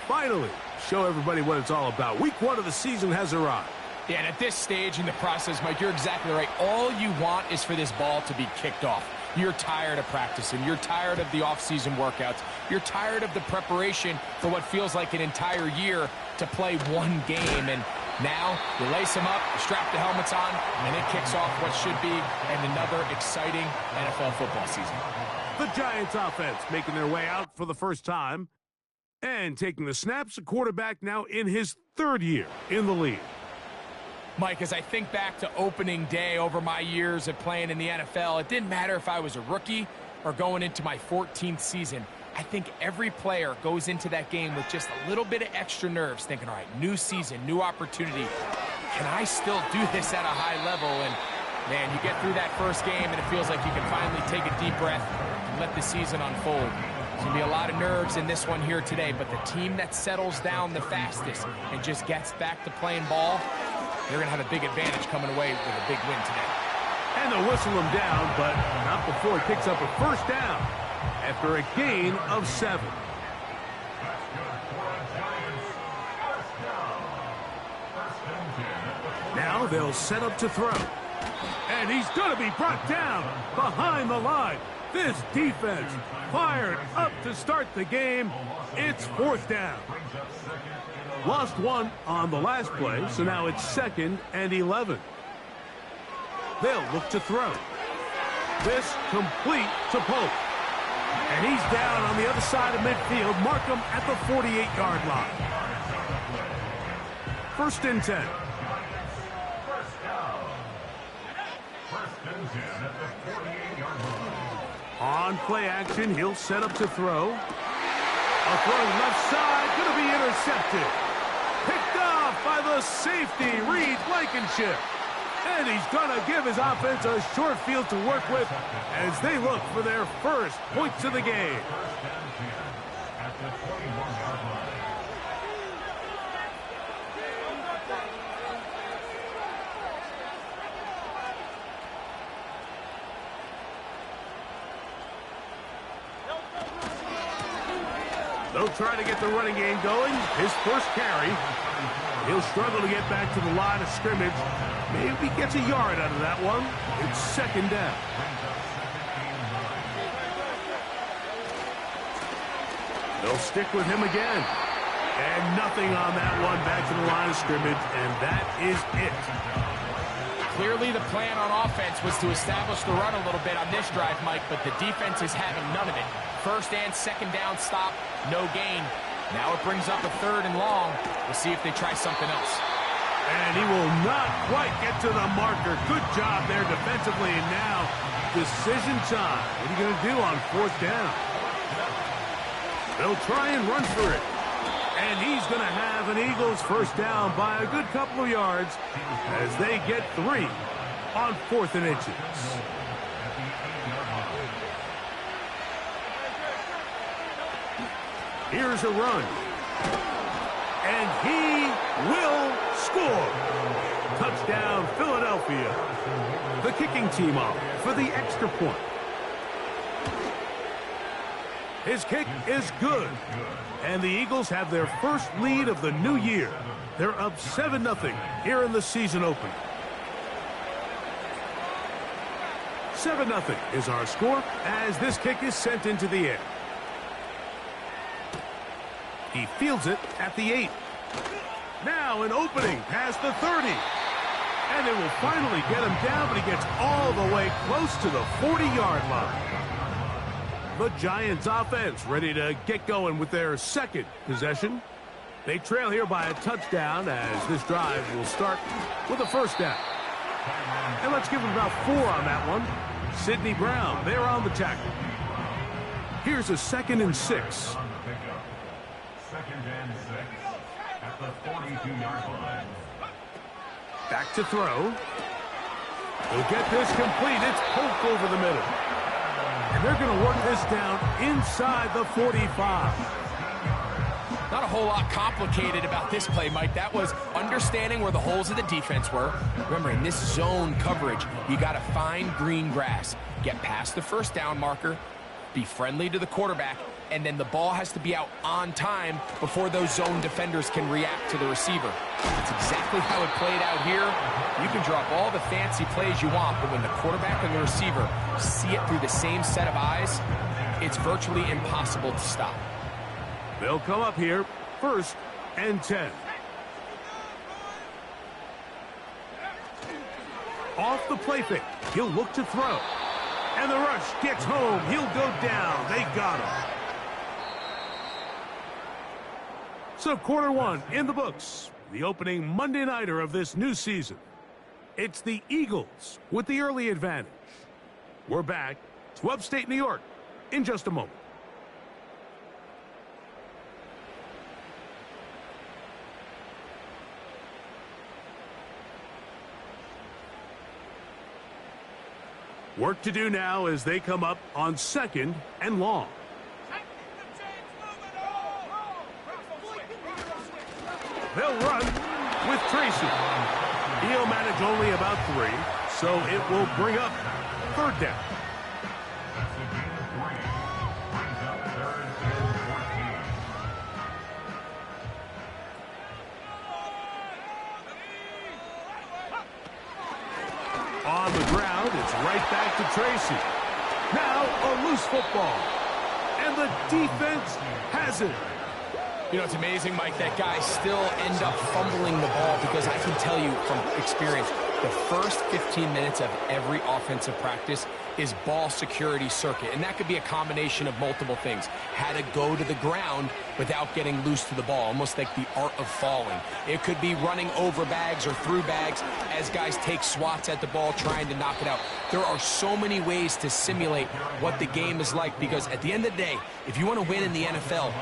finally show everybody what it's all about. Week 1 of the season has arrived. Yeah, and at this stage in the process, Mike, you're exactly right. All you want is for this ball to be kicked off. You're tired of practicing. You're tired of the off-season workouts. You're tired of the preparation for what feels like an entire year to play one game. And now you lace them up, you strap the helmets on, and it kicks off what should be another exciting NFL football season. The Giants offense making their way out for the first time and taking the snaps. A quarterback now in his 3rd year in the league. Mike, as I think back to opening day over my years of playing in the NFL, it didn't matter if I was a rookie or going into my 14th season. I think every player goes into that game with just a little bit of extra nerves, thinking, all right, new season, new opportunity. Can I still do this at a high level? And, man, you get through that first game, and it feels like you can finally take a deep breath and let the season unfold. There's going to be a lot of nerves in this one here today, but the team that settles down the fastest and just gets back to playing ball, they're going to have a big advantage coming away with a big win today. And they'll whistle him down, but not before he picks up a first down after a gain of 7. Now they'll set up to throw. And he's going to be brought down behind the line. This defense fired up to start the game. It's 4th down. Lost 1 on the last play, so now it's 2nd and 11. They'll look to throw. This complete to Pope. And he's down on the other side of midfield. Mark him at the 48-yard line. 1st and 10. On play action, he'll set up to throw. A throw left side, going to be intercepted. Picked off by the safety, Reed Blankenship. And he's going to give his offense a short field to work with as they look for their first points of the game. They'll try to get the running game going. His first carry. He'll struggle to get back to the line of scrimmage. Maybe gets a yard out of that one. It's 2nd down. They'll stick with him again. And nothing on that one. Back to the line of scrimmage, and that is it. Clearly the plan on offense was to establish the run a little bit on this drive, Mike, but the defense is having none of it. 1st and 2nd down stop, no gain. Now it brings up a 3rd and long. We'll see if they try something else. And he will not quite get to the marker. Good job there defensively, and now decision time. What are you going to do on 4th down? They'll try and run for it. And he's going to have an Eagles first down by a good couple of yards as they get 3 on 4th and inches. Here's a run. And he will score. Touchdown, Philadelphia. The kicking team off for the extra point. His kick is good. And the Eagles have their first lead of the new year. They're up 7-0 here in the season opener. 7-0 is our score as this kick is sent into the air. He fields it at the 8. Now an opening past the 30. And they will finally get him down, but he gets all the way close to the 40-yard line. The Giants offense ready to get going with their 2nd possession. They trail here by a touchdown as this drive will start with a first down. And let's give him about 4 on that one. Sidney Brown, they're on the tackle. Here's a 2nd and 6. 2nd and 6 at the 42-yard line. Back to throw. He'll get this complete. It's Polk over the middle. And they're going to work this down inside the 45. Not a whole lot complicated about this play, Mike. That was understanding where the holes of the defense were. Remember, in this zone coverage, you got to find green grass. Get past the first down marker. Be friendly to the quarterback. and then the ball has to be out on time before those zone defenders can react to the receiver. That's exactly how it played out here. You can drop all the fancy plays you want, but when the quarterback and the receiver see it through the same set of eyes, it's virtually impossible to stop. They'll come up here, 1st and 10. Off the play fake, he'll look to throw. And the rush gets home. He'll go down. They got him. So quarter 1 in the books. The opening Monday nighter of this new season. It's the Eagles with the early advantage. We're back to upstate New York in just a moment. Work to do now as they come up on 2nd and long. They'll run with Tracy. He'll manage only about 3, so it will bring up 3rd down. That's a gain of 3. Brings up 3rd and 14. On the ground, it's right back to Tracy. Now a loose football. And the defense has it. You know, it's amazing, Mike, that guys still end up fumbling the ball because I can tell you from experience, the first 15 minutes of every offensive practice is ball security circuit. And that could be a combination of multiple things. How to go to the ground without getting loose to the ball, almost like the art of falling. It could be running over bags or through bags as guys take swats at the ball trying to knock it out. There are so many ways to simulate what the game is like because at the end of the day, if you want to win in the NFL,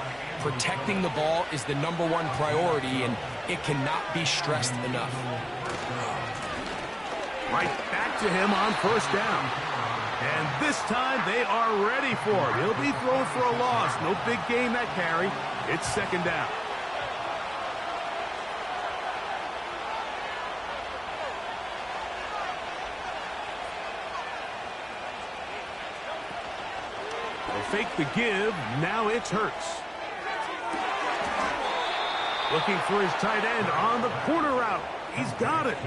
protecting the ball is the #1 priority, and it cannot be stressed enough. Right back to him on 1st down. And this time they are ready for him. He'll be thrown for a loss. No big gain that carry. It's 2nd down. They'll fake the give. Now it's Hurts. Looking for his tight end on the corner route. He's got it.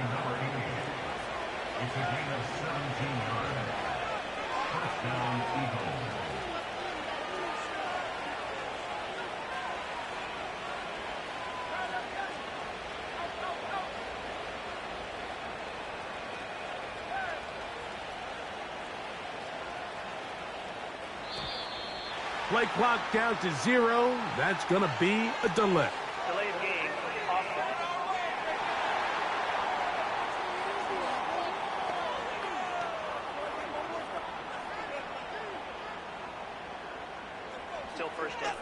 It's a gain of 17 yards. 1st down, Eagles. Play clock down to 0. That's going to be a delay. Delay of game. Offset. Still 1st down.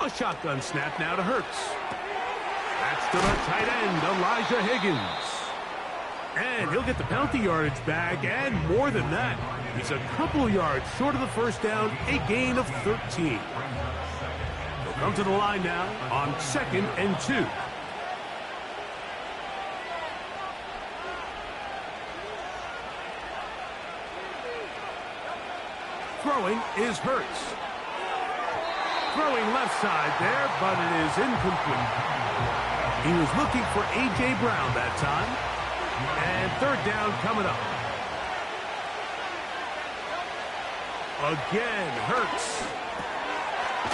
A shotgun snap now to Hurts. That's to the tight end, Elijah Higgins. And he'll get the penalty yardage back, and more than that. He's a couple yards short of the 1st down, a gain of 13. He'll come to the line now on 2nd and 2. Throwing is Hurts. Throwing left side there, but it is incomplete. He was looking for A.J. Brown that time. And 3rd down coming up. Again, Hurts.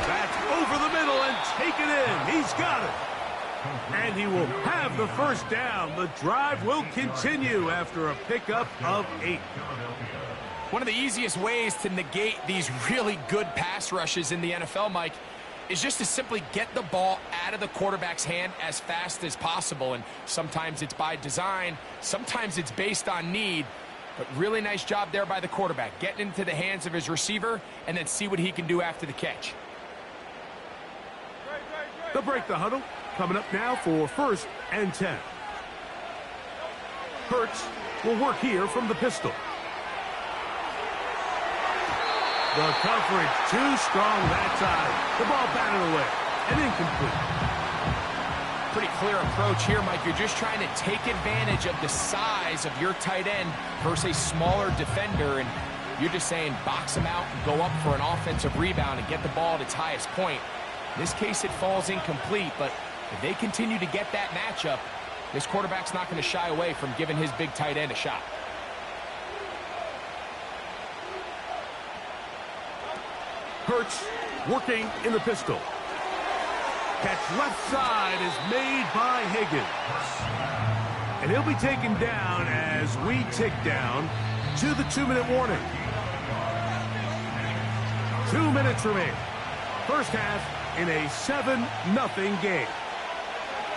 That's over the middle and taken in. He's got it. And he will have the 1st down. The drive will continue after a pickup of 8. One of the easiest ways to negate these really good pass rushes in the NFL, Mike, is just to simply get the ball out of the quarterback's hand as fast as possible. And sometimes it's by design, sometimes it's based on need. But really nice job there by the quarterback, getting into the hands of his receiver and then see what he can do after the catch. They'll break the huddle. Coming up now for 1st and 10. Hurts will work here from the pistol. The coverage too strong that time. The ball batted away and incomplete. Pretty clear approach here, Mike. You're just trying to take advantage of the size of your tight end versus a smaller defender, and you're just saying box him out and go up for an offensive rebound and get the ball at its highest point. In this case, it falls incomplete, but if they continue to get that matchup, this quarterback's not going to shy away from giving his big tight end a shot. Hurts working in the pistol. Catch left side is made by Higgins. And he'll be taken down as we tick down to the 2-minute warning. 2 minutes remain. First half in a 7-0 game.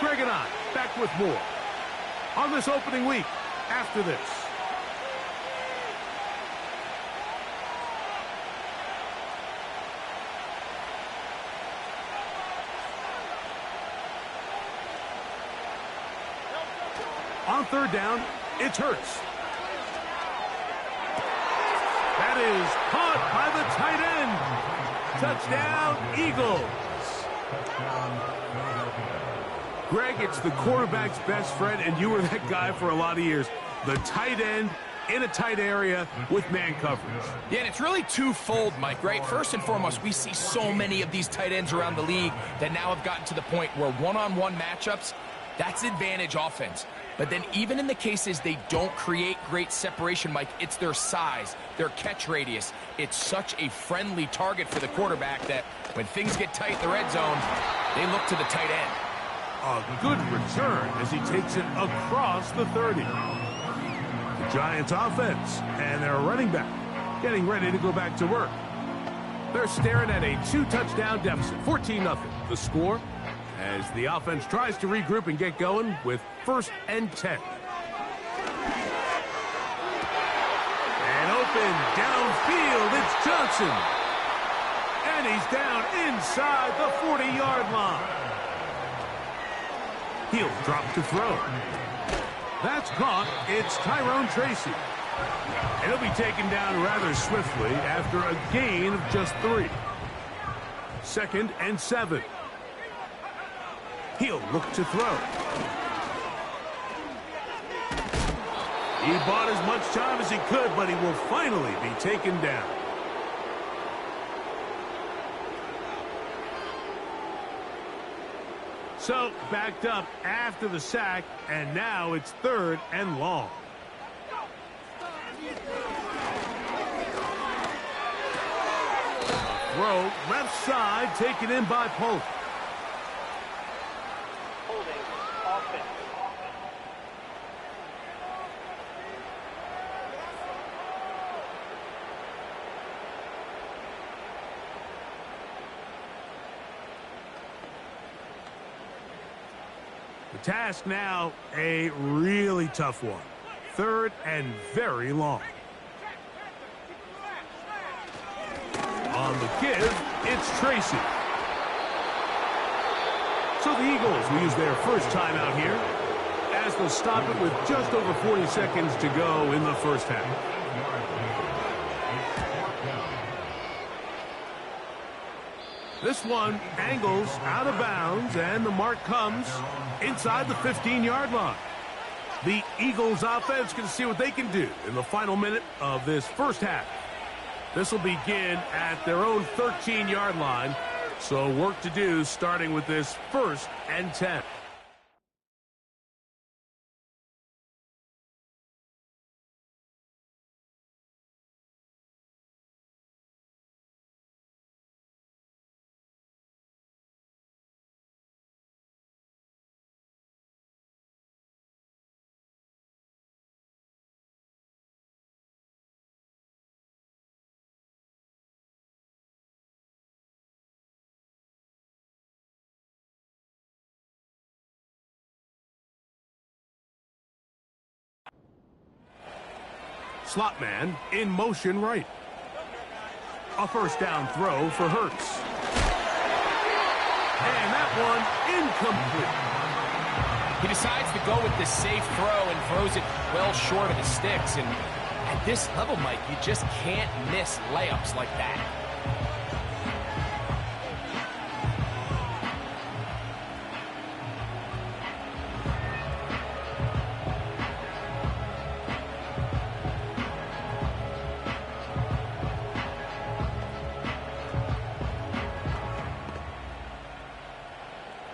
Greg and I back with more on this opening week after this. On third down, it's Hurts. That is caught by the tight end. Touchdown, Eagles. Greg, it's the quarterback's best friend, and you were that guy for a lot of years. The tight end in a tight area with man coverage. Yeah, and it's really twofold, Mike, right? First and foremost, we see so many of these tight ends around the league that now have gotten to the point where one-on-one matchups, that's advantage offense. But then even in the cases they don't create great separation, Mike, it's their size, their catch radius. It's such a friendly target for the quarterback that when things get tight in the red zone, they look to the tight end. A good return as he takes it across the 30. The Giants offense and their running back getting ready to go back to work. They're staring at a 2-touchdown deficit, 14-0. The score as the offense tries to regroup and get going with 1st and 10. And open downfield, it's Johnson. And he's down inside the 40-yard line. He'll drop to throw. That's caught. It's Tyrone Tracy. And he'll be taken down rather swiftly after a gain of just 3. 2nd and 7. He'll look to throw. He bought as much time as he could, but he will finally be taken down. So, backed up after the sack, and now it's 3rd and long. Throw, left side, taken in by Polk. Holding offense. The task now, a really tough one. 3rd and very long. On the give, it's Tracy. So the Eagles will use their first timeout here as they'll stop it with just over 40 seconds to go in the first half. This one angles out of bounds, and the mark comes inside the 15-yard line. The Eagles offense can see what they can do in the final minute of this first half. This will begin at their own 13-yard line, so work to do starting with this 1st and 10. Slot man in motion right. A first down throw for Hurts. And that one incomplete. He decides to go with the safe throw and throws it well short of the sticks. And At this level, Mike, you just can't miss layups like that.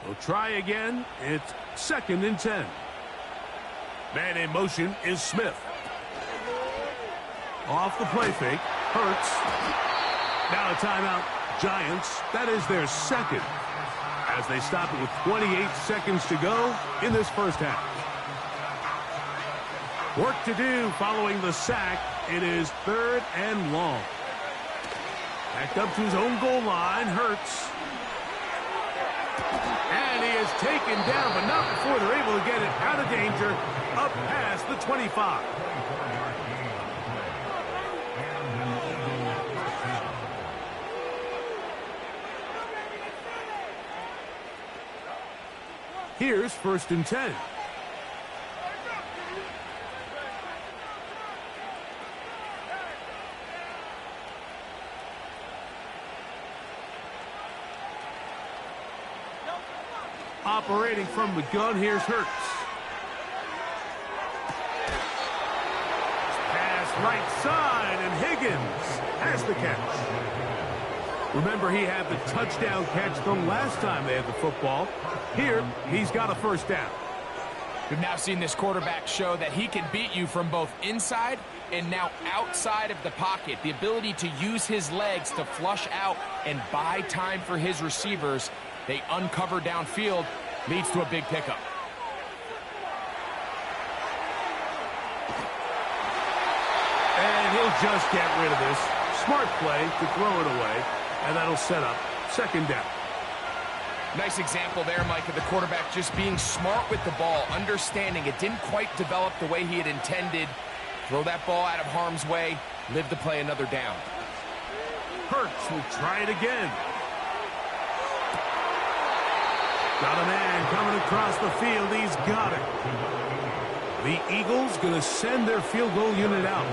We'll try again. It's 2nd and 10. Man in motion is Smith. Off the play fake. Hurts. Now a timeout. Giants. That is their second. As they stop it with 28 seconds to go in this first half. Work to do following the sack. It is 3rd and long. Back up to his own goal line. Hurts. And he is taken down, but not before they're able to get it out of danger, up past the 25. Here's 1st and 10. Operating from the gun, here's Hurts. Pass right side, and Higgins has the catch. Remember, he had the touchdown catch the last time they had the football. Here, he's got a 1st down. We've now seen this quarterback show that he can beat you from both inside and now outside of the pocket. The ability to use his legs to flush out and buy time for his receivers. They uncover downfield, leads to a big pickup. And he'll just get rid of this. Smart play to throw it away, and that'll set up 2nd down. Nice example there, Mike, of the quarterback just being smart with the ball, understanding it didn't quite develop the way he had intended. Throw that ball out of harm's way, live to play another down. Hurts will try it again. Got a man coming across the field. He's got it. The Eagles going to send their field goal unit out.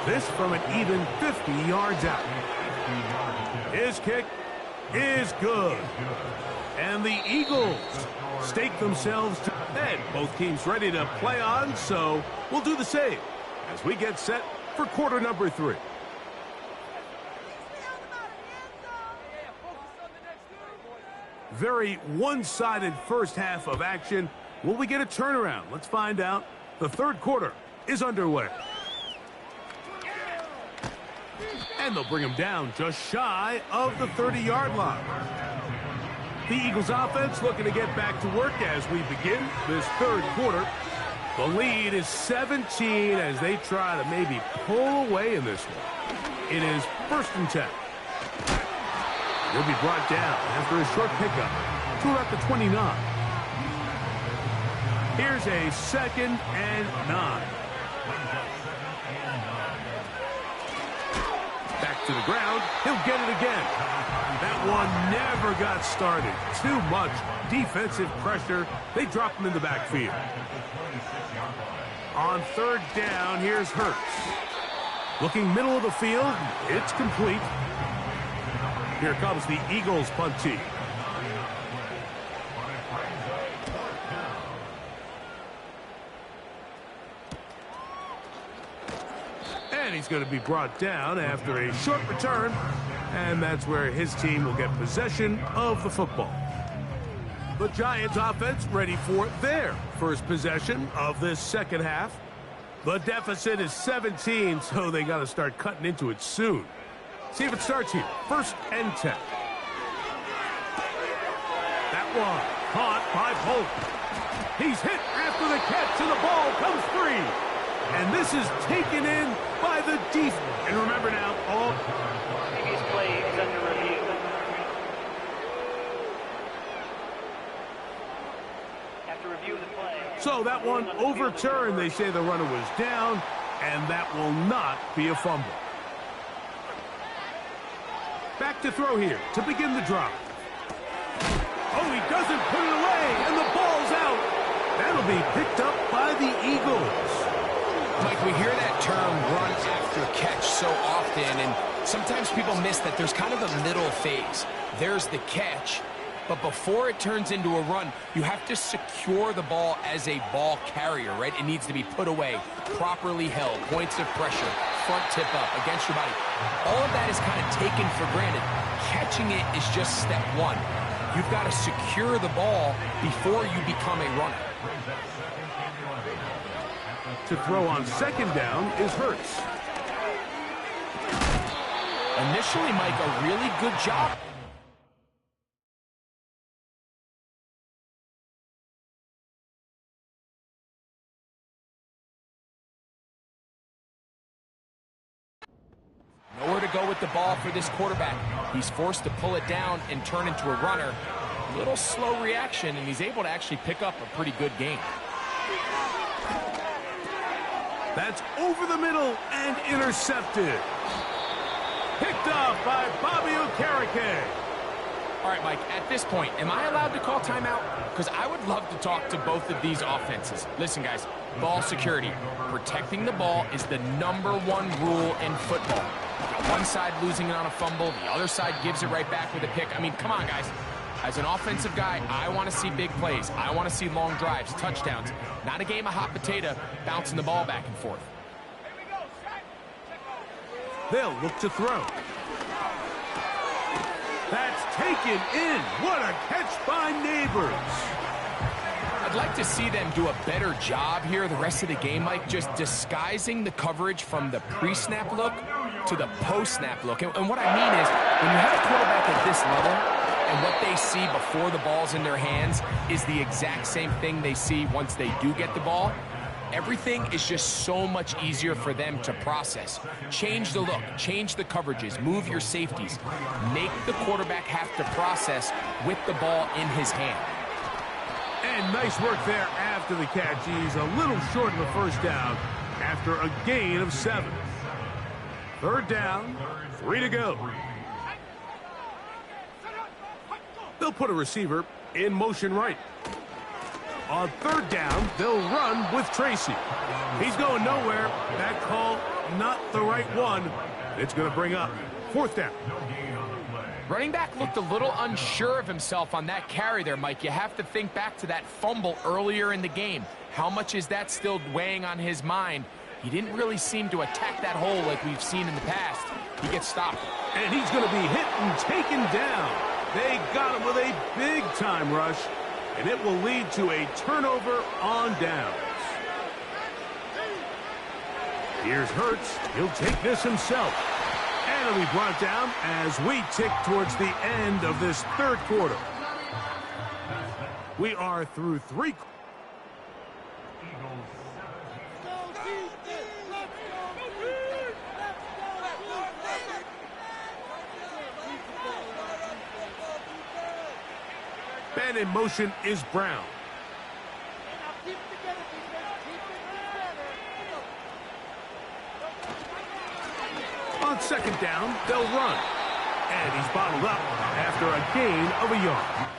This from an even 50 yards out. His kick is good. And the Eagles stake themselves to bed. Both teams ready to play on, so we'll do the same as we get set for quarter number 3. Very one-sided first half of action. Will we get a turnaround? Let's find out. The 3rd quarter is underway. And they'll bring him down just shy of the 30-yard line. The Eagles offense looking to get back to work as we begin this 3rd quarter. The lead is 17 as they try to maybe pull away in this one. It is 1st and 10. He'll be brought down after a short pickup to about the 29. Here's a 2nd and 9. Back to the ground. He'll get it again. That one never got started. Too much defensive pressure. They drop him in the backfield. On 3rd down, here's Hurts. Looking middle of the field. It's complete. Here comes the Eagles punt team. And he's going to be brought down after a short return. And that's where his team will get possession of the football. The Giants offense ready for their first possession of this 2nd half. The deficit is 17, so they got to start cutting into it soon. See if it starts here. 1st and 10. That one caught by Polk. He's hit after the catch, and the ball comes free. And this is taken in by the defense. And remember now, all Previous play is under review. After reviewing the play. so that one overturned. They say the runner was down, and that will not be a fumble. Back to throw here to begin the drive. Oh, he doesn't put it away, and the ball's out. That'll be picked up by the Eagles. Mike, we hear that term run after catch so often, and sometimes people miss that there's kind of a middle phase. There's the catch, but before it turns into a run, you have to secure the ball as a ball carrier, right? It needs to be put away, properly held, points of pressure, front tip up against your body. All of that is kind of taken for granted. Catching it is just step one. You've got to secure the ball before you become a runner. To throw on second down is Hurts. Initially, Mike, a really good job. Nowhere to go with the ball for this quarterback. He's forced to pull it down and turn into a runner. A little slow reaction, and he's able to actually pick up a pretty good gain. That's over the middle and intercepted. Picked off by Bobby Okereke. All right, Mike, at this point, am I allowed to call timeout? Because I would love to talk to both of these offenses. Listen, guys, ball security. Protecting the ball is the #1 rule in football. One side losing it on a fumble, the other side gives it right back with a pick. I mean, come on, guys. As an offensive guy, I want to see big plays. I want to see long drives, touchdowns. Not a game of hot potato bouncing the ball back and forth. They'll look to throw. That's taken in. What a catch by Neighbors. I'd like to see them do a better job here the rest of the game, Mike, just disguising the coverage from the pre-snap look to the post-snap look. And what I mean is, when you have a quarterback at this level, and what they see before the ball's in their hands is the exact same thing they see once they do get the ball, everything is just so much easier for them to process. Change the look, change the coverages, move your safeties. Make the quarterback have to process with the ball in his hand. And nice work there after the catch. He's a little short of the first down after a gain of 7. Third down, 3 to go. They'll put a receiver in motion right. On third down, they'll run with Tracy. He's going nowhere. That call, not the right one. It's going to bring up 4th down. Running back looked a little unsure of himself on that carry there, Mike. You have to think back to that fumble earlier in the game. How much is that still weighing on his mind? He didn't really seem to attack that hole like we've seen in the past. He gets stopped. And he's going to be hit and taken down. They got him with a big-time rush, and it will lead to a turnover on downs. Here's Hurts. He'll take this himself. And he'll be brought down as we tick towards the end of this third quarter. We are through 3 quarters. Man in motion is Brown. On second down, they'll run. And he's bottled up after a gain of a yard.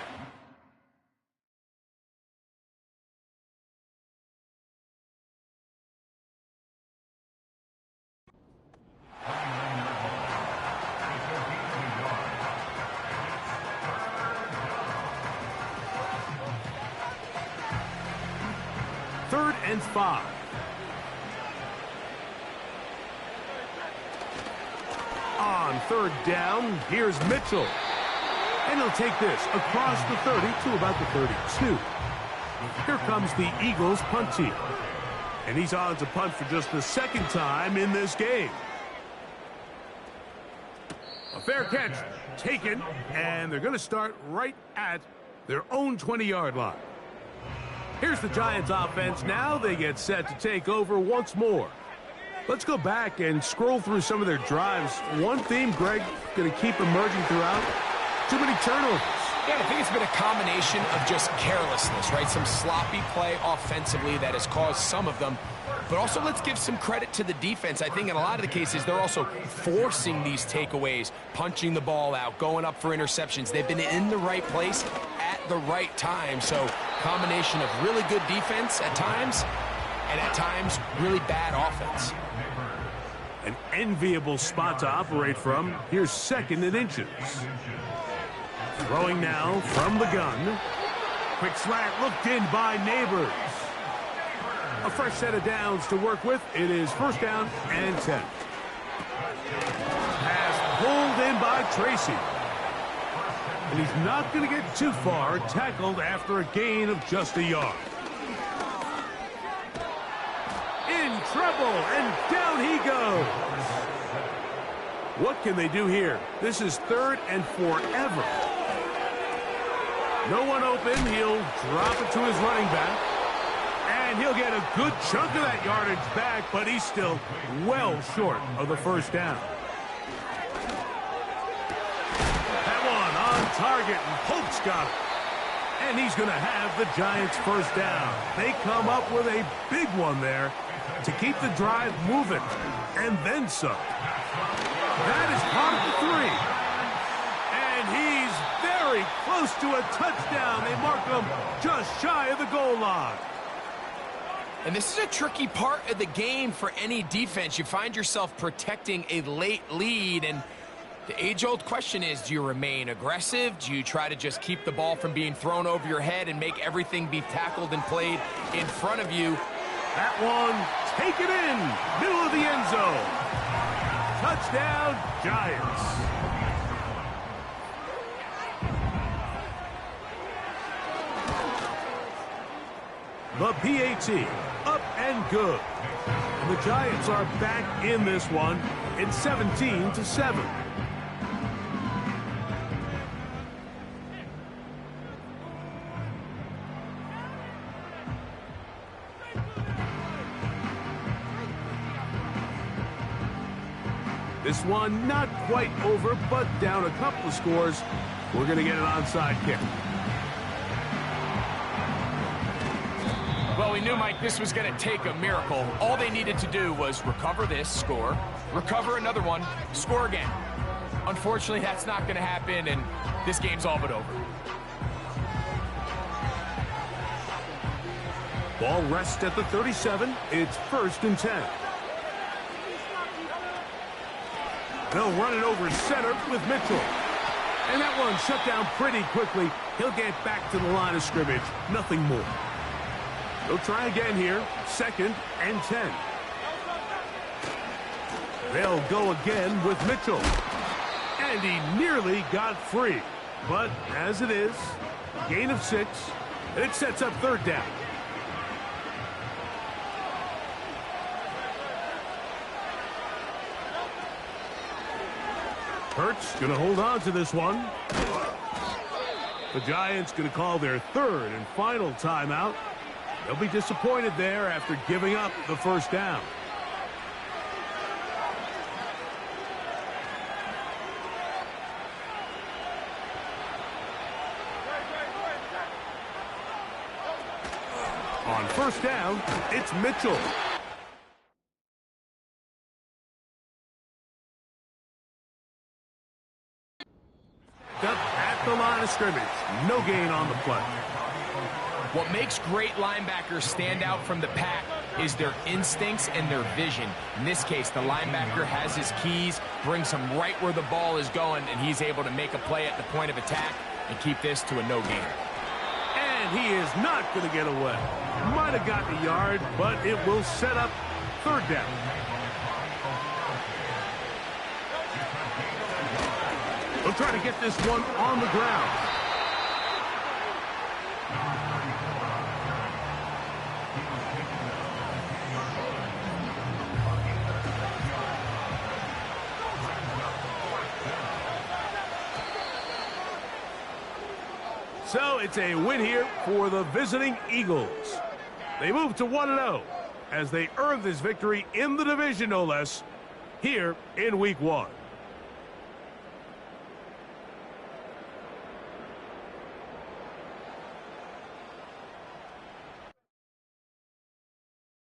Third and 5. On third down, here's Mitchell. And he'll take this across the 30 to about the 32. Here comes the Eagles punt team. And he's on to punt for just the second time in this game. A fair catch taken, and they're going to start right at their own 20-yard line. Here's the Giants offense now. They get set to take over once more. Let's go back and scroll through some of their drives. One theme, Greg, going to keep emerging throughout. Too many turnovers. Yeah, I think it's been a combination of just carelessness, right? Some sloppy play offensively that has caused some of them. But also, let's give some credit to the defense. I think in a lot of the cases, they're also forcing these takeaways, punching the ball out, going up for interceptions. They've been in the right place at the right time. So, combination of really good defense at times and at times, really bad offense. An enviable spot to operate from. Here's 2nd and inches. Throwing now from the gun. Quick slant looked in by Neighbors. A fresh set of downs to work with. It is 1st down and 10. Pass pulled in by Tracy. And he's not going to get too far, tackled after a gain of just a yard. In trouble, and down he goes. What can they do here? This is 3rd and forever. No one open. He'll drop it to his running back. And he'll get a good chunk of that yardage back, but he's still well short of the 1st down. That one on target, and Pope's got it. And he's going to have the Giants' 1st down. They come up with a big one there to keep the drive moving, and then some. That is part of the 3. And he's very close to a touchdown. They mark him just shy of the goal line. And this is a tricky part of the game for any defense. You find yourself protecting a late lead, and the age-old question is, do you remain aggressive? Do you try to just keep the ball from being thrown over your head and make everything be tackled and played in front of you? That one, take it in, middle of the end zone. Touchdown, Giants. The PAT, up and good. And the Giants are back in this one. It's 17-7. This one not quite over, but down a couple of scores. We're going to get an onside kick. Well, we knew, Mike, this was going to take a miracle. All they needed to do was recover this, score, recover another one, score again. Unfortunately, that's not going to happen, and this game's all but over. Ball rests at the 37. It's 1st and 10. They'll run it over center with Mitchell. And that one shut down pretty quickly. He'll get back to the line of scrimmage. Nothing more. They'll try again here. 2nd and 10. They'll go again with Mitchell. And he nearly got free. But as it is, gain of 6. And it sets up 3rd down. Hurts going to hold on to this one. The Giants going to call their 3rd and final timeout. They'll be disappointed there after giving up the 1st down. On 1st down, it's Mitchell. At the line of scrimmage. No gain on the play. What makes great linebackers stand out from the pack is their instincts and their vision. In this case, the linebacker has his keys, brings him right where the ball is going, and he's able to make a play at the point of attack and keep this to a no gain. And he is not going to get away. Might have gotten a yard, but it will set up 3rd down. They'll try to get this one on the ground. So it's a win here for the visiting Eagles. They move to 1-0 as they earn this victory in the division, no less, here in Week 1.